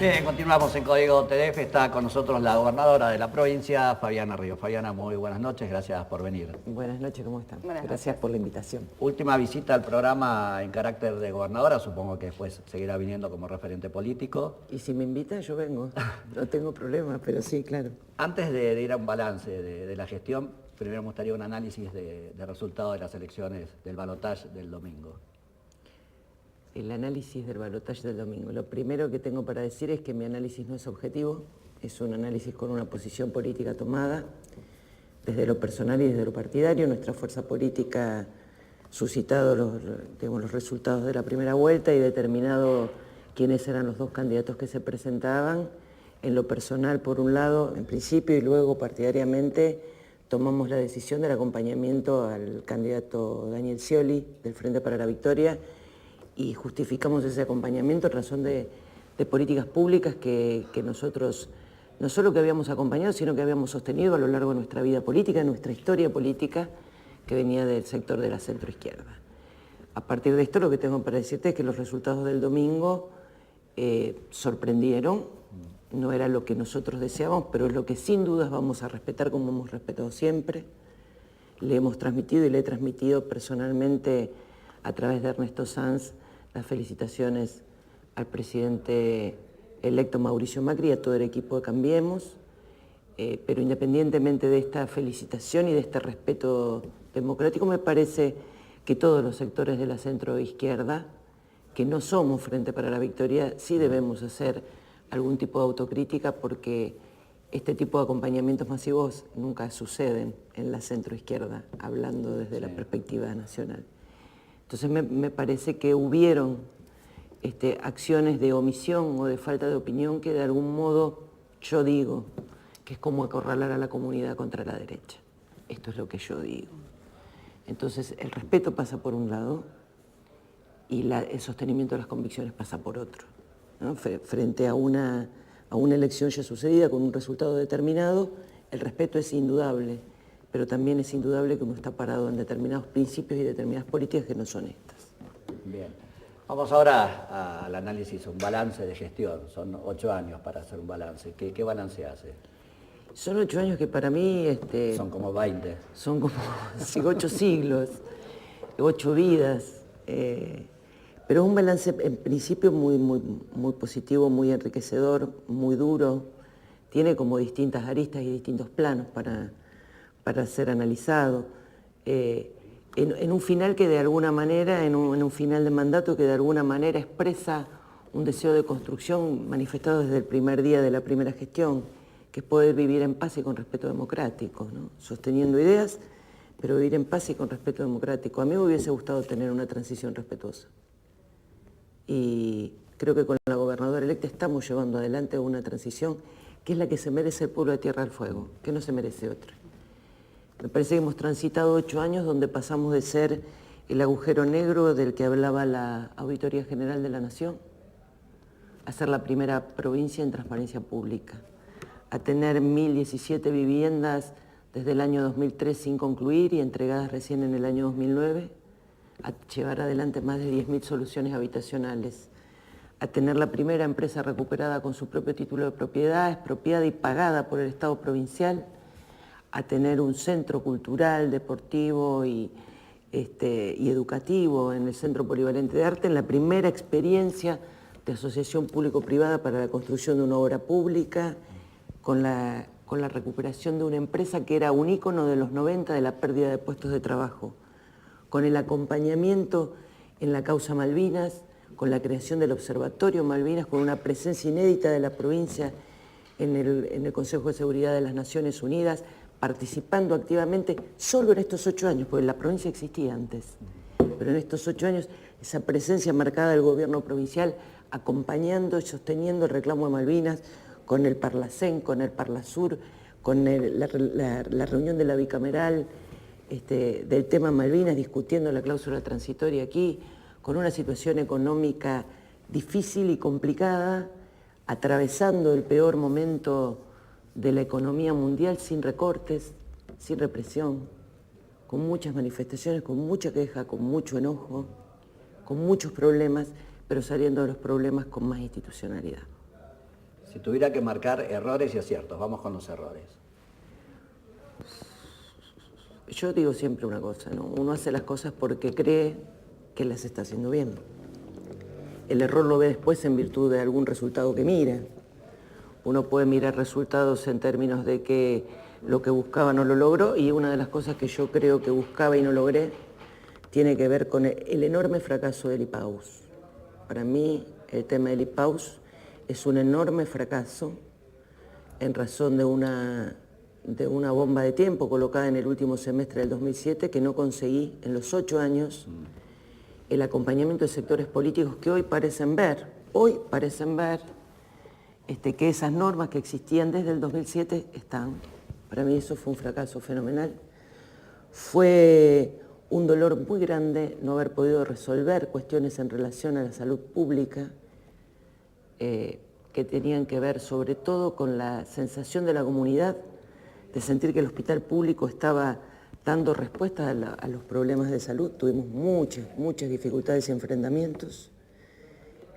Bien, continuamos en Código TDF. Está con nosotros la gobernadora de la provincia, Fabiana Ríos. Fabiana, muy buenas noches, gracias por venir. Buenas noches, ¿cómo están? Buenas Gracias noches. por la invitación. Última visita al programa en carácter de gobernadora, supongo que después seguirá viniendo como referente político. Y si me invitan, yo vengo. No tengo problema, pero sí, claro. Antes de ir a un balance de la gestión, primero me gustaría un análisis de resultados de las elecciones del balotaje del domingo. El análisis del balotaje del domingo. Lo primero que tengo para decir es que mi análisis no es objetivo, es un análisis con una posición política tomada, desde lo personal y desde lo partidario. Nuestra fuerza política ha suscitado los resultados de la primera vuelta y determinado quiénes eran los dos candidatos que se presentaban. En lo personal, por un lado, en principio, y luego partidariamente, tomamos la decisión del acompañamiento al candidato Daniel Scioli, del Frente para la Victoria, y justificamos ese acompañamiento en razón de políticas públicas que nosotros no solo que habíamos acompañado, sino que habíamos sostenido a lo largo de nuestra vida política, nuestra historia política, que venía del sector de la centroizquierda. A partir de esto, lo que tengo para decirte es que los resultados del domingo sorprendieron, no era lo que nosotros deseábamos, pero es lo que sin dudas vamos a respetar como hemos respetado siempre. Le hemos transmitido y le he transmitido personalmente a través de Ernesto Sanz las felicitaciones al presidente electo Mauricio Macri y a todo el equipo de Cambiemos, pero independientemente de esta felicitación y de este respeto democrático, me parece que todos los sectores de la centroizquierda, que no somos Frente para la Victoria, sí debemos hacer algún tipo de autocrítica porque este tipo de acompañamientos masivos nunca suceden en la centroizquierda, hablando desde la perspectiva nacional. Entonces me parece que hubieron acciones de omisión o de falta de opinión que de algún modo yo digo que es como acorralar a la comunidad contra la derecha. Esto es lo que yo digo. Entonces el respeto pasa por un lado y el sostenimiento de las convicciones pasa por otro, ¿no? Frente a una elección ya sucedida con un resultado determinado, el respeto es indudable, pero también es indudable que uno está parado en determinados principios y determinadas políticas que no son estas. Bien. Vamos ahora al análisis, un balance de gestión. Son 8 años para hacer un balance. ¿Qué balance hace? Son 8 años que para mí... Son como 20. Son como 8 siglos, 8 vidas. Pero es un balance en principio muy positivo, muy enriquecedor, muy duro. Tiene como distintas aristas y distintos planos para ser analizado, en un final que de alguna manera, en un final de mandato que de alguna manera expresa un deseo de construcción manifestado desde el primer día de la primera gestión, que es poder vivir en paz y con respeto democrático, ¿no? Sosteniendo ideas, pero vivir en paz y con respeto democrático. A mí me hubiese gustado tener una transición respetuosa. Y creo que con la gobernadora electa estamos llevando adelante una transición que es la que se merece el pueblo de Tierra del Fuego, que no se merece otra. Me parece que hemos transitado 8 años donde pasamos de ser el agujero negro del que hablaba la Auditoría General de la Nación a ser la primera provincia en transparencia pública, a tener 1.017 viviendas desde el año 2003 sin concluir y entregadas recién en el año 2009, a llevar adelante más de 10.000 soluciones habitacionales, a tener la primera empresa recuperada con su propio título de propiedad, expropiada y pagada por el Estado provincial, a tener un centro cultural, deportivo y educativo en el Centro Polivalente de Arte, en la primera experiencia de asociación público-privada para la construcción de una obra pública, con la recuperación de una empresa que era un ícono de los 90 de la pérdida de puestos de trabajo, con el acompañamiento en la causa Malvinas, con la creación del Observatorio Malvinas, con una presencia inédita de la provincia en el Consejo de Seguridad de las Naciones Unidas, participando activamente solo en estos 8 años, porque la provincia existía antes, pero en estos 8 años esa presencia marcada del gobierno provincial acompañando y sosteniendo el reclamo de Malvinas con el Parlacén, con el Parlasur, con la reunión de la bicameral del tema Malvinas, discutiendo la cláusula transitoria aquí, con una situación económica difícil y complicada, atravesando el peor momento de la economía mundial sin recortes, sin represión, con muchas manifestaciones, con mucha queja, con mucho enojo, con muchos problemas, pero saliendo de los problemas con más institucionalidad. Si tuviera que marcar errores y aciertos, vamos con los errores. Yo digo siempre una cosa, ¿no? Uno hace las cosas porque cree que las está haciendo bien. El error lo ve después en virtud de algún resultado que mira. Uno puede mirar resultados en términos de que lo que buscaba no lo logró, y una de las cosas que yo creo que buscaba y no logré tiene que ver con el enorme fracaso del IPAUS. Para mí, el tema del IPAUS es un enorme fracaso en razón de una bomba de tiempo colocada en el último semestre del 2007 que no conseguí en los 8 años el acompañamiento de sectores políticos que hoy parecen ver que esas normas que existían desde el 2007 están. Para mí eso fue un fracaso fenomenal. Fue un dolor muy grande no haber podido resolver cuestiones en relación a la salud pública que tenían que ver sobre todo con la sensación de la comunidad de sentir que el hospital público estaba dando respuestas a los problemas de salud. Tuvimos muchas dificultades y enfrentamientos.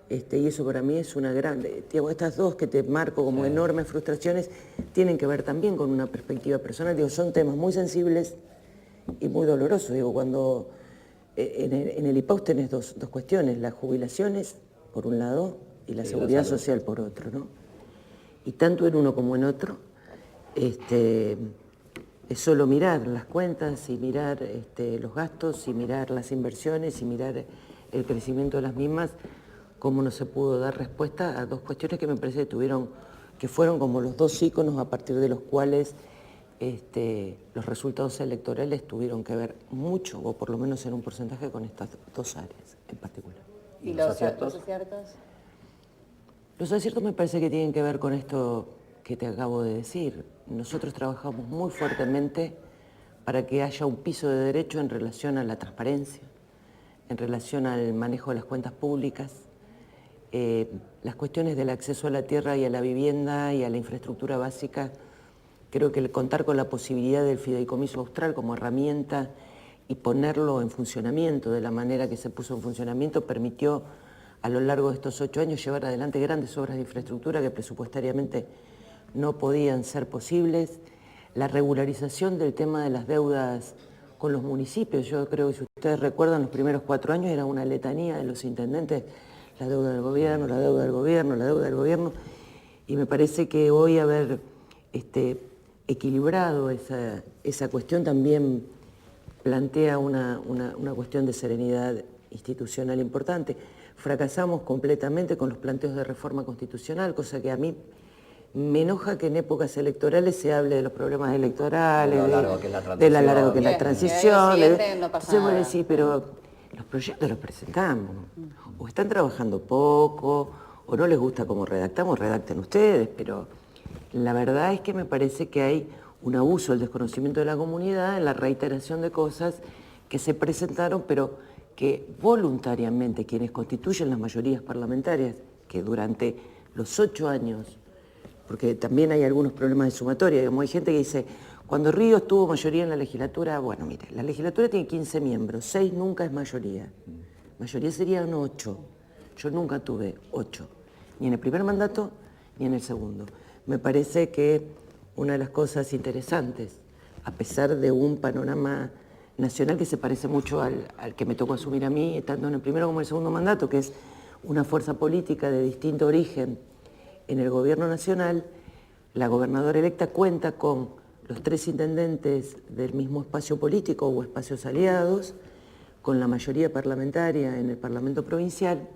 Y eso para mí es una gran... estas dos que te marco como enormes frustraciones tienen que ver también con una perspectiva personal. Son temas muy sensibles y muy dolorosos. Cuando en el IPAUS tenés dos cuestiones, las jubilaciones por un lado y la seguridad social por otro, ¿no? Y tanto en uno como en otro, es solo mirar las cuentas y mirar los gastos y mirar las inversiones y mirar el crecimiento de las mismas, cómo no se pudo dar respuesta a dos cuestiones que me parece que fueron como los dos íconos a partir de los cuales los resultados electorales tuvieron que ver mucho, o por lo menos en un porcentaje, con estas dos áreas en particular. ¿Y los aciertos? Los aciertos me parece que tienen que ver con esto que te acabo de decir. Nosotros trabajamos muy fuertemente para que haya un piso de derecho en relación a la transparencia, en relación al manejo de las cuentas públicas, las cuestiones del acceso a la tierra y a la vivienda y a la infraestructura básica. Creo que el contar con la posibilidad del fideicomiso austral como herramienta y ponerlo en funcionamiento de la manera que se puso en funcionamiento permitió a lo largo de estos 8 años llevar adelante grandes obras de infraestructura que presupuestariamente no podían ser posibles. La regularización del tema de las deudas con los municipios. Yo creo que si ustedes recuerdan, los primeros 4 años era una letanía de los intendentes, la deuda del gobierno, la deuda del gobierno, la deuda del gobierno, y me parece que hoy haber equilibrado esa cuestión también plantea una cuestión de serenidad institucional importante. Fracasamos completamente con los planteos de reforma constitucional, cosa que a mí me enoja que en épocas electorales se hable de los problemas electorales, de lo largo que es la transición. Entonces voy a decir, pero los proyectos los presentamos, o están trabajando poco, o no les gusta cómo redactamos, redacten ustedes, pero la verdad es que me parece que hay un abuso del desconocimiento de la comunidad en la reiteración de cosas que se presentaron, pero que voluntariamente quienes constituyen las mayorías parlamentarias, que durante los 8 años, porque también hay algunos problemas de sumatoria, hay gente que dice, cuando Ríos tuvo mayoría en la legislatura, bueno, mire, la legislatura tiene 15 miembros, 6 nunca es mayoría. Mayoría serían 8. Yo nunca tuve 8, ni en el primer mandato ni en el segundo. Me parece que una de las cosas interesantes, a pesar de un panorama nacional que se parece mucho al que me tocó asumir a mí, tanto en el primero como en el segundo mandato, que es una fuerza política de distinto origen en el gobierno nacional, la gobernadora electa cuenta con los 3 intendentes del mismo espacio político o espacios aliados, con la mayoría parlamentaria en el Parlamento provincial,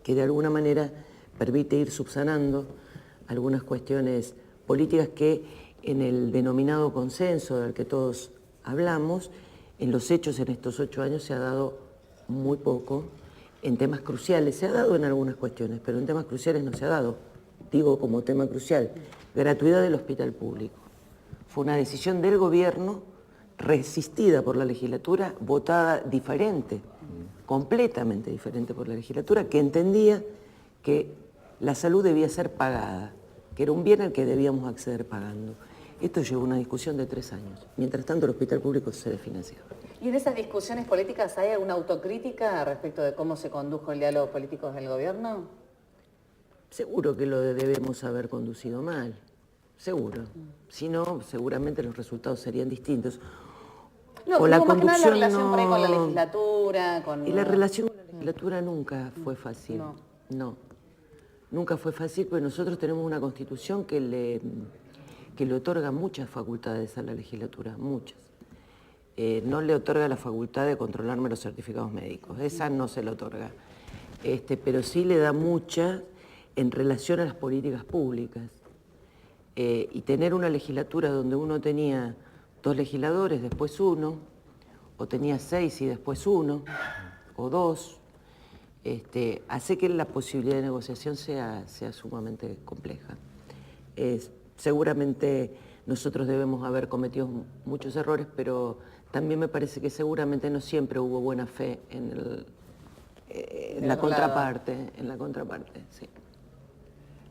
que de alguna manera permite ir subsanando algunas cuestiones políticas que en el denominado consenso del que todos hablamos, en los hechos en estos 8 años se ha dado muy poco, en temas cruciales, se ha dado en algunas cuestiones, pero en temas cruciales no se ha dado. Digo como tema crucial, gratuidad del hospital público. Fue una decisión del gobierno resistida por la legislatura, votada diferente, completamente diferente por la legislatura, que entendía que la salud debía ser pagada, que era un bien al que debíamos acceder pagando. Esto llevó a una discusión de 3 años. Mientras tanto, el hospital público se desfinanciaba. ¿Y en esas discusiones políticas hay alguna autocrítica respecto de cómo se condujo el diálogo político del gobierno? Seguro que lo debemos haber conducido mal, seguro. Si no, seguramente los resultados serían distintos. No, O la más que nada la conducción relación por ahí con la no- legislatura, con... Y la relación con la legislatura nunca fue fácil. No. No. Nunca fue fácil porque nosotros tenemos una constitución que le otorga muchas facultades a la legislatura, muchas. No le otorga la facultad de controlarme los certificados médicos, esa no se le otorga. Pero sí le da muchas en relación a las políticas públicas. Y tener una legislatura donde uno tenía 2 legisladores, después 1, o tenía 6 y después 1, o 2, hace que la posibilidad de negociación sea sumamente compleja. Seguramente nosotros debemos haber cometido muchos errores, pero también me parece que seguramente no siempre hubo buena fe en la contraparte, sí.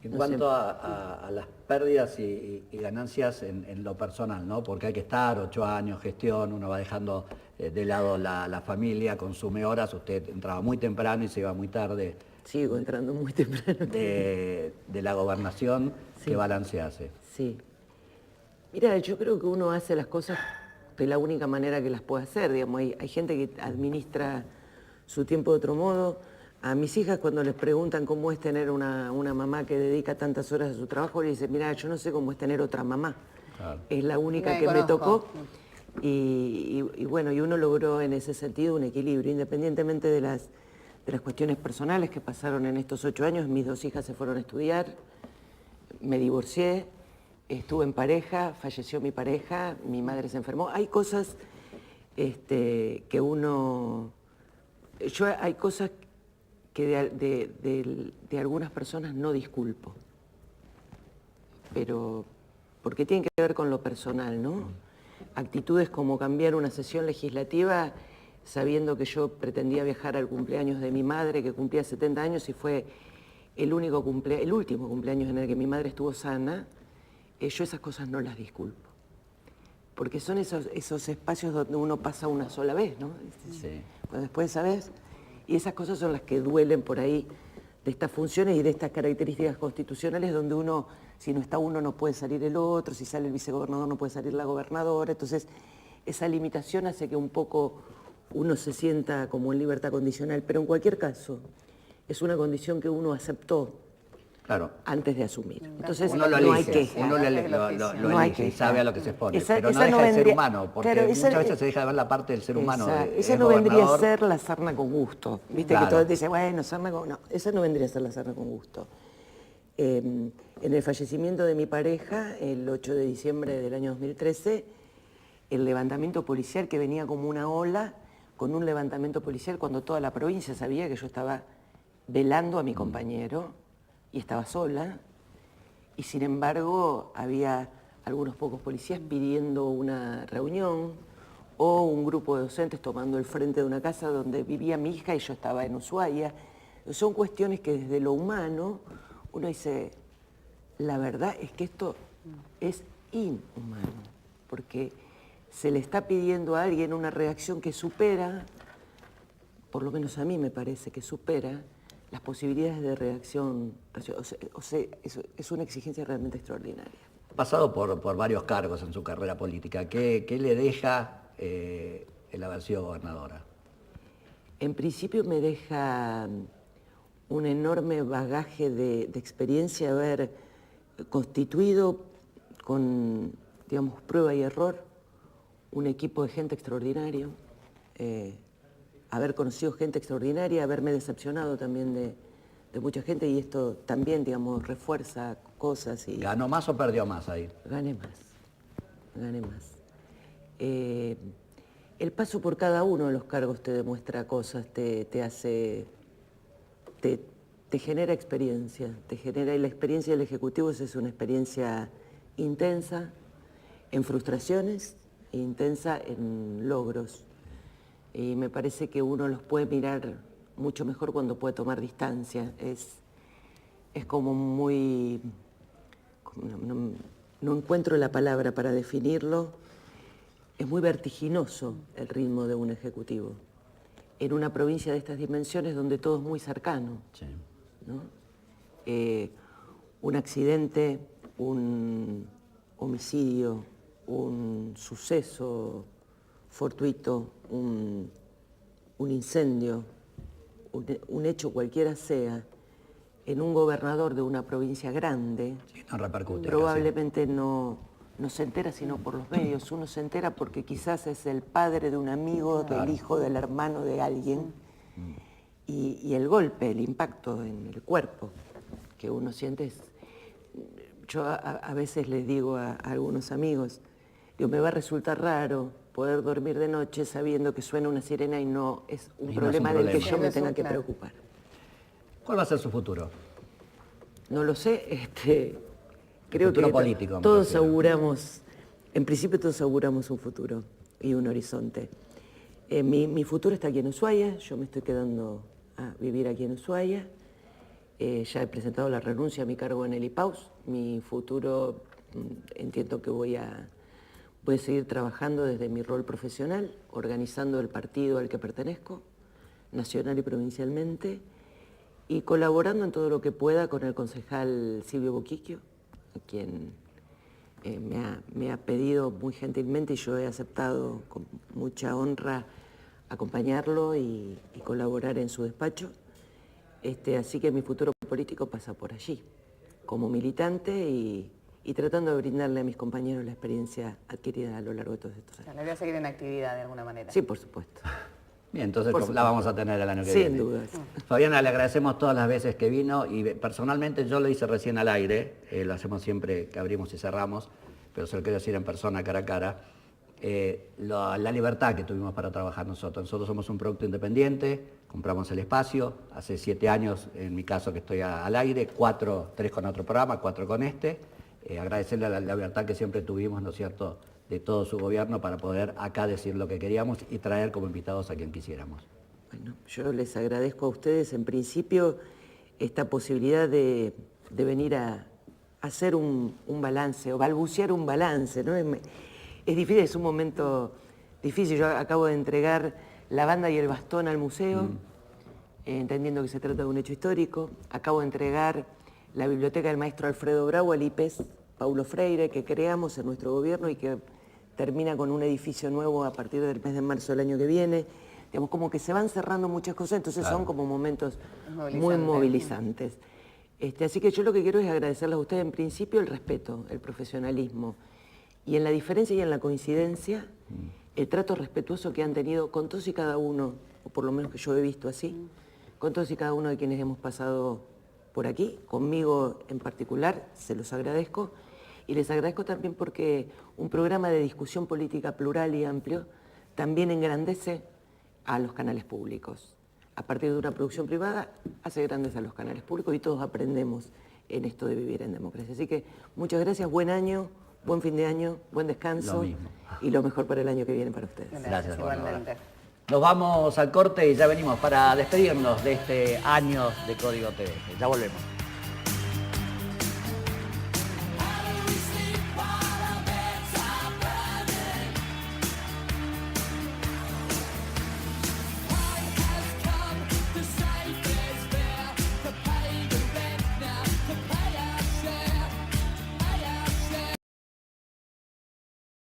En cuanto a las pérdidas y ganancias en lo personal, ¿no? Porque hay que estar 8 años, gestión, uno va dejando de lado la familia, consume horas, usted entraba muy temprano y se iba muy tarde. Sigo entrando muy temprano. De la gobernación, Sí. ¿qué balance hace? Sí. Mira, yo creo que uno hace las cosas de la única manera que las puede hacer, digamos. Hay gente que administra su tiempo de otro modo. A mis hijas cuando les preguntan cómo es tener una mamá que dedica tantas horas a su trabajo, les dicen, mira, yo no sé cómo es tener otra mamá. Claro. Es la única Me que me conozco. tocó. Y bueno, y uno logró en ese sentido un equilibrio, independientemente de las cuestiones personales que pasaron en estos 8 años. Mis 2 hijas se fueron a estudiar, me divorcié, estuve en pareja, falleció mi pareja, mi madre se enfermó. Hay cosas que uno... hay cosas que de algunas personas no disculpo, pero porque tienen que ver con lo personal, ¿no? Actitudes como cambiar una sesión legislativa sabiendo que yo pretendía viajar al cumpleaños de mi madre, que cumplía 70 años, y fue el último cumpleaños en el que mi madre estuvo sana. Yo esas cosas no las disculpo, porque son esos espacios donde uno pasa una sola vez, ¿no? Sí. Cuando después sabes, y esas cosas son las que duelen por ahí de estas funciones y de estas características constitucionales donde uno, si no está uno no puede salir el otro, si sale el vicegobernador no puede salir la gobernadora. Entonces esa limitación hace que un poco uno se sienta como en libertad condicional, pero en cualquier caso es una condición que uno aceptó Claro. antes de asumir. Entonces Uno lo no hay elige, queja. uno lo No hay elige y queja. sabe a lo que se expone, Esa- pero no esa deja no de ser vendría- humano, porque claro, esa- muchas veces se deja de ver la parte del ser humano. Esa Es no vendría a gobernador. ser la sarna con gusto. Viste Claro. que todos dicen, bueno, sarna con... No, esa no vendría a ser la sarna con gusto. En el fallecimiento de mi pareja, el 8 de diciembre del año 2013, el levantamiento policial que venía como una ola, con un levantamiento policial cuando toda la provincia sabía que yo estaba velando a mi compañero y estaba sola, y sin embargo había algunos pocos policías pidiendo una reunión o un grupo de docentes tomando el frente de una casa donde vivía mi hija y yo estaba en Ushuaia. Son cuestiones que desde lo humano uno dice, la verdad es que esto es inhumano, porque se le está pidiendo a alguien una reacción que supera, por lo menos a mí me parece que supera, las posibilidades de reacción. O sea, es una exigencia realmente extraordinaria. Ha pasado por varios cargos en su carrera política. ¿Qué le deja el haber sido gobernadora? En principio me deja un enorme bagaje de experiencia, haber constituido con, digamos, prueba y error un equipo de gente extraordinario, haber conocido gente extraordinaria, haberme decepcionado también de mucha gente, y esto también, digamos, refuerza cosas. Y ¿Ganó más o perdió más ahí? gané más. El paso por cada uno de los cargos te demuestra cosas, te genera experiencia, y la experiencia del Ejecutivo es una experiencia intensa en frustraciones e intensa en logros. Y me parece que uno los puede mirar mucho mejor cuando puede tomar distancia. Es como muy... No encuentro la palabra para definirlo. Es muy vertiginoso el ritmo de un ejecutivo. En una provincia de estas dimensiones donde todo es muy cercano, Sí. ¿no? un accidente, un homicidio, un suceso fortuito, un incendio, un hecho cualquiera sea, en un gobernador de una provincia grande, Sí, no repercute. probablemente no se entera sino por los medios. Uno se entera porque quizás es el padre de un amigo, Claro. del hijo, del hermano de alguien. Y el golpe, el impacto en el cuerpo que uno siente es... Yo a veces les digo a algunos amigos, digo, me va a resultar raro poder dormir de noche sabiendo que suena una sirena y no es un Y no es un problema del que problema. yo me Sí, tenga que claro. preocupar. ¿Cuál va a ser su futuro? No lo sé, creo futuro que político, me todos refiero. auguramos, en principio todos auguramos un futuro y un horizonte. Mi futuro está aquí en Ushuaia, yo me estoy quedando a vivir aquí en Ushuaia. Ya he presentado la renuncia a mi cargo en el IPAUS. Mi futuro, entiendo que voy a seguir trabajando desde mi rol profesional, organizando el partido al que pertenezco, nacional y provincialmente, y colaborando en todo lo que pueda con el concejal Silvio Boquiquio, a quien me ha pedido muy gentilmente y yo he aceptado con mucha honra acompañarlo y colaborar en su despacho. Así que mi futuro político pasa por allí, como militante y tratando de brindarle a mis compañeros la experiencia adquirida a lo largo de todos estos O años. sea, la voy a seguir en actividad de alguna manera. Sí, por supuesto. Bien, entonces Por la supuesto. vamos a tener el año que Sin viene. dudas. Fabiana, le agradecemos todas las veces que vino y personalmente yo lo hice recién al aire, lo hacemos siempre que abrimos y cerramos, pero se lo quiero decir en persona, cara a cara. La libertad que tuvimos para trabajar nosotros. Nosotros somos un producto independiente, compramos el espacio, hace 7 años, en mi caso que estoy al aire, 3 con otro programa, 4 con este. Agradecerle a la libertad que siempre tuvimos, ¿no es cierto?, de todo su gobierno para poder acá decir lo que queríamos y traer como invitados a quien quisiéramos. Bueno, yo les agradezco a ustedes en principio esta posibilidad de venir a hacer un balance o balbucear un balance, ¿no? Es difícil, es un momento difícil. Yo acabo de entregar la banda y el bastón al museo, entendiendo que se trata de un hecho histórico. Acabo de entregar la biblioteca del maestro Alfredo Bravo al IPES Paulo Freire, que creamos en nuestro gobierno y que termina con un edificio nuevo a partir del mes de marzo del año que viene. Digamos, como que se van cerrando muchas cosas, entonces Claro. son como momentos muy Movilizante. movilizantes. Así que yo lo que quiero es agradecerles a ustedes en principio el respeto, el profesionalismo, y en la diferencia y en la coincidencia, el trato respetuoso que han tenido con todos y cada uno, o por lo menos que yo he visto así, con todos y cada uno de quienes hemos pasado por aquí, conmigo en particular, se los agradezco, y les agradezco también porque un programa de discusión política plural y amplio también engrandece a los canales públicos. A partir de una producción privada, hace grandes a los canales públicos y todos aprendemos en esto de vivir en democracia. Así que muchas gracias, buen año, buen fin de año, buen descanso Lo mismo. y lo mejor para el año que viene para ustedes. Gracias, igualmente. Nos vamos al corte y ya venimos para despedirnos de este año de Código TV. Ya volvemos.